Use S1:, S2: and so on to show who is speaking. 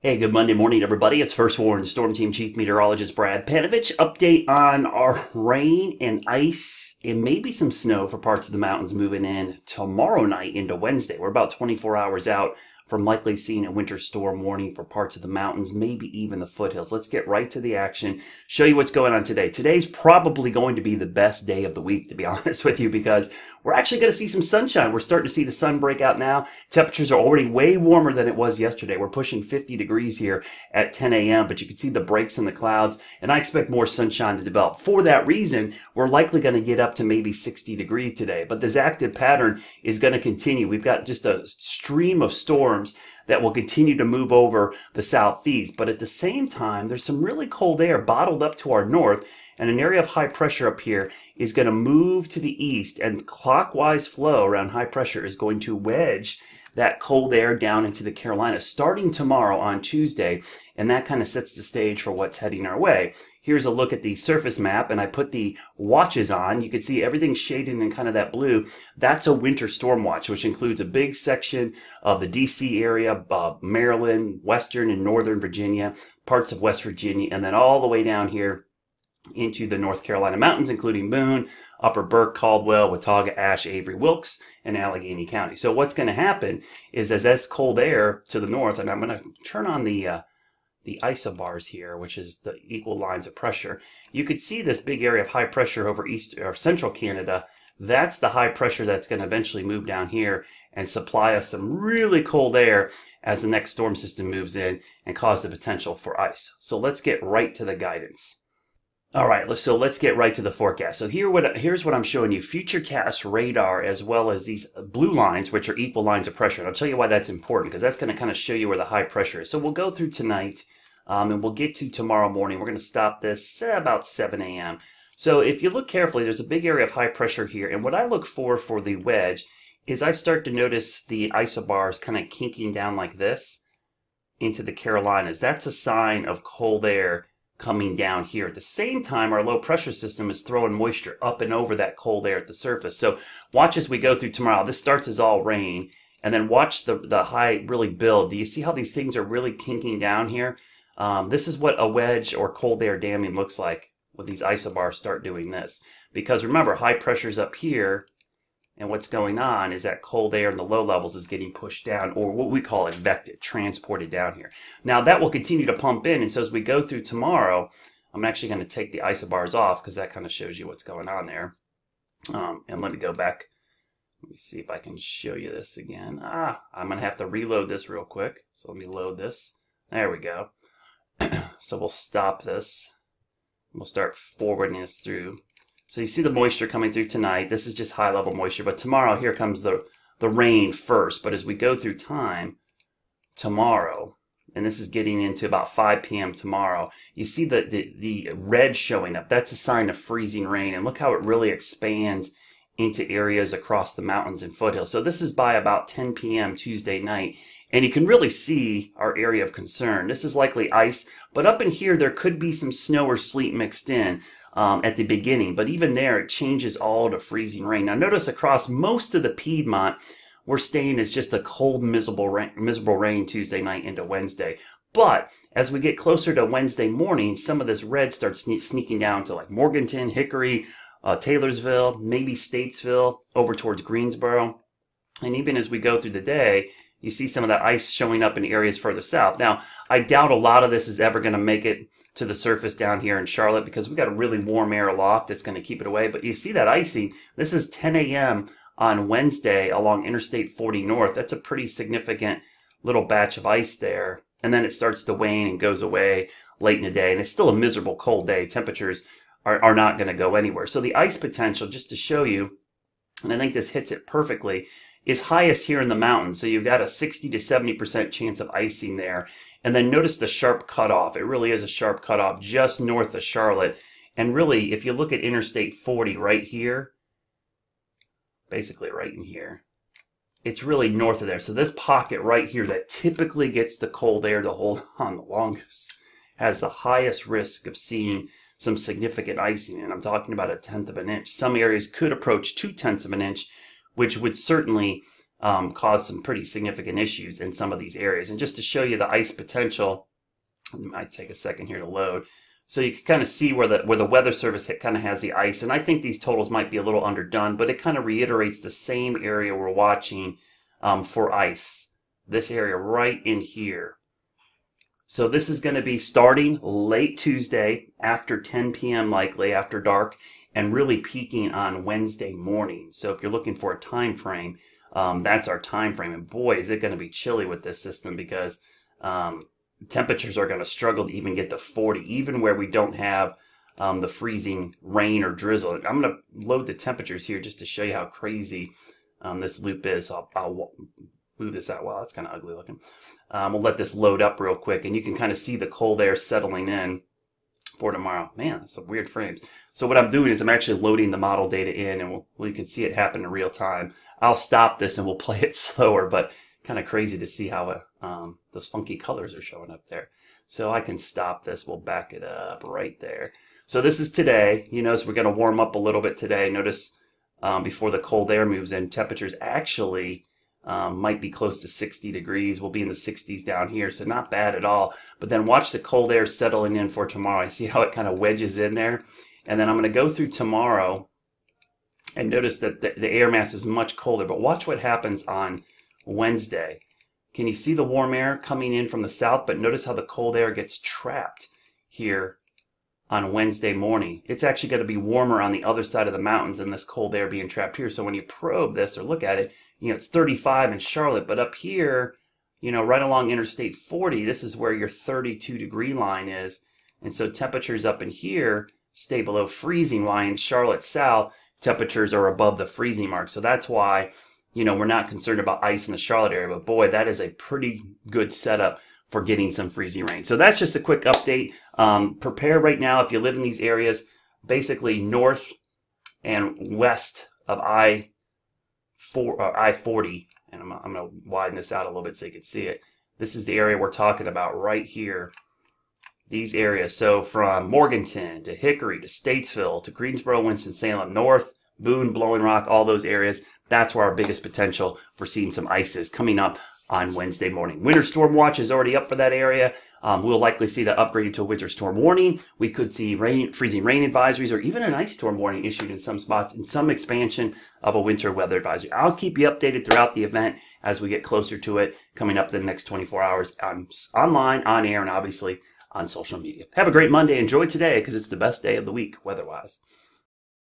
S1: Hey, good Monday morning, everybody. It's First Warn Storm Team Chief Meteorologist Brad Panovich. Update on our rain and ice and maybe some snow for parts of the mountains moving in tomorrow night into Wednesday. We're about 24 hours out from likely seeing a winter storm warning for parts of the mountains, maybe even the foothills. Let's get right to the action, show you what's going on today. Today's probably going to be the best day of the week, to be honest with you, because we're actually going to see some sunshine. We're starting to see the sun break out now. Temperatures are already way warmer than it was yesterday. We're pushing 50 degrees here at 10 a.m., but you can see the breaks in the clouds, and I expect more sunshine to develop. For that reason, we're likely going to get up to maybe 60 degrees today, but this active pattern is going to continue. We've got just a stream of storms that will continue to move over the southeast, but at the same time, there's some really cold air bottled up to our north, and an area of high pressure up here is going to move to the east, and clockwise flow around high pressure is going to wedge that cold air down into the Carolinas starting tomorrow on Tuesday, and that kind of sets the stage for what's heading our way. Here's a look at the surface map, and I put the watches on. You can see everything shaded in kind of that blue. That's a winter storm watch, which includes a big section of the D.C. area, Maryland, western and northern Virginia, parts of West Virginia, and then all the way down here into the North Carolina mountains, including Boone, Upper Burke, Caldwell, Watauga, Ashe, Avery, Wilkes, and Allegheny County. So what's going to happen is as that's cold air to the north, and I'm going to turn on the isobars here, which is the equal lines of pressure. You could see this big area of high pressure over east or central Canada. That's the high pressure that's going to eventually move down here and supply us some really cold air as the next storm system moves in and cause the potential for ice. So let's get right to the guidance. All right, so let's get right to the forecast. So here's what I'm showing you. Futurecast radar as well as these blue lines, which are equal lines of pressure. And I'll tell you why that's important, because that's going to kind of show you where the high pressure is. So we'll go through tonight and we'll get to tomorrow morning. We're going to stop this about 7 a.m. So if you look carefully, there's a big area of high pressure here. And what I look for the wedge is I start to notice the isobars kind of kinking down like this into the Carolinas. That's a sign of cold air coming down here. At the same time, our low pressure system is throwing moisture up and over that cold air at the surface. So watch as we go through tomorrow. This starts as all rain, and then watch the high really build. Do you see how these things are really kinking down here? This is what a wedge or cold air damming looks like when these isobars start doing this. Because remember, high pressure's up here, and what's going on is that cold air in the low levels is getting pushed down, or what we call advected, transported down here. Now that will continue to pump in, and so as we go through tomorrow, I'm actually going to take the isobars off because that kind of shows you what's going on there. And let me go back. Let me see if I can show you this again. I'm going to have to reload this real quick. So let me load this. There we go. So we'll stop this. We'll start forwarding this through. So you see the moisture coming through tonight. This is just high level moisture. But tomorrow, here comes the rain first. But as we go through time, tomorrow, and this is getting into about 5 p.m. tomorrow, you see the red showing up. That's a sign of freezing rain. And look how it really expands into areas across the mountains and foothills. So this is by about 10 p.m. Tuesday night. And you can really see our area of concern. This is likely ice, but up in here, there could be some snow or sleet mixed in at the beginning. But even there, it changes all to freezing rain. Now notice across most of the Piedmont, we're staying as just a cold, miserable rain Tuesday night into Wednesday. But as we get closer to Wednesday morning, some of this red starts sneaking down to like Morganton, Hickory, Taylorsville, maybe Statesville, over towards Greensboro. And even as we go through the day, you see some of that ice showing up in areas further south. Now, I doubt a lot of this is ever going to make it to the surface down here in Charlotte because we've got a really warm air aloft that's going to keep it away. But you see that icing. This is 10 a.m. on Wednesday along Interstate 40 North. That's a pretty significant little batch of ice there. And then it starts to wane and goes away late in the day. And it's still a miserable cold day. Temperatures are not going to go anywhere. So the ice potential, just to show you, and I think this hits it perfectly, is highest here in the mountains. So you've got a 60 to 70% chance of icing there. And then notice the sharp cutoff. It really is a sharp cutoff just north of Charlotte. And really, if you look at Interstate 40 right here, basically right in here, it's really north of there. So this pocket right here that typically gets the cold air to hold on the longest has the highest risk of seeing some significant icing. And I'm talking about 1/10 of an inch. Some areas could approach 2/10 of an inch, which would certainly cause some pretty significant issues in some of these areas. And just to show you the ice potential, it might take a second here to load. So you can kind of see where the Weather Service kind of has the ice. And I think these totals might be a little underdone, but it kind of reiterates the same area we're watching for ice. This area right in here. So this is going to be starting late Tuesday after 10 p.m. likely, after dark, and really peaking on Wednesday morning. So if you're looking for a time frame, that's our time frame. And boy, is it going to be chilly with this system, because temperatures are going to struggle to even get to 40, even where we don't have the freezing rain or drizzle. I'm going to load the temperatures here just to show you how crazy this loop is. I'll move this out. Wow, that's kind of ugly looking. We'll let this load up real quick, and you can kind of see the cold air settling in for tomorrow. Man, that's some weird frames. So what I'm doing is I'm actually loading the model data in, and you can see it happen in real time. I'll stop this and we'll play it slower, but kind of crazy to see how those funky colors are showing up there. So I can stop this. We'll back it up right there. So this is today. You notice we're going to warm up a little bit today. Notice before the cold air moves in, temperatures actually might be close to 60 degrees. We'll be in the 60s down here, so not bad at all. But then watch the cold air settling in for tomorrow. I see how it kind of wedges in there. And then I'm going to go through tomorrow and notice that the air mass is much colder. But watch what happens on Wednesday. Can you see the warm air coming in from the south? But notice how the cold air gets trapped here on Wednesday morning. It's actually going to be warmer on the other side of the mountains than this cold air being trapped here. So when you probe this or look at it, it's 35 in Charlotte, but up here, right along Interstate 40, this is where your 32-degree line is. And so temperatures up in here stay below freezing, while in Charlotte South, temperatures are above the freezing mark. So that's why, we're not concerned about ice in the Charlotte area. But boy, that is a pretty good setup for getting some freezing rain. So that's just a quick update. Prepare right now if you live in these areas, basically north and west of I-40, and I'm going to widen this out a little bit so you can see it. This is the area we're talking about right here. These areas, so from Morganton to Hickory to Statesville to Greensboro, Winston-Salem, North, Boone, Blowing Rock, all those areas, that's where our biggest potential for seeing some ice is coming up on Wednesday morning. Winter storm watch is already up for that area. We'll likely see that upgraded to a winter storm warning. We could see freezing rain advisories, or even an ice storm warning issued in some spots, and some expansion of a winter weather advisory. I'll keep you updated throughout the event as we get closer to it, coming up the next 24 hours online, on air, and obviously on social media. Have a great Monday. Enjoy today, because it's the best day of the week weather-wise.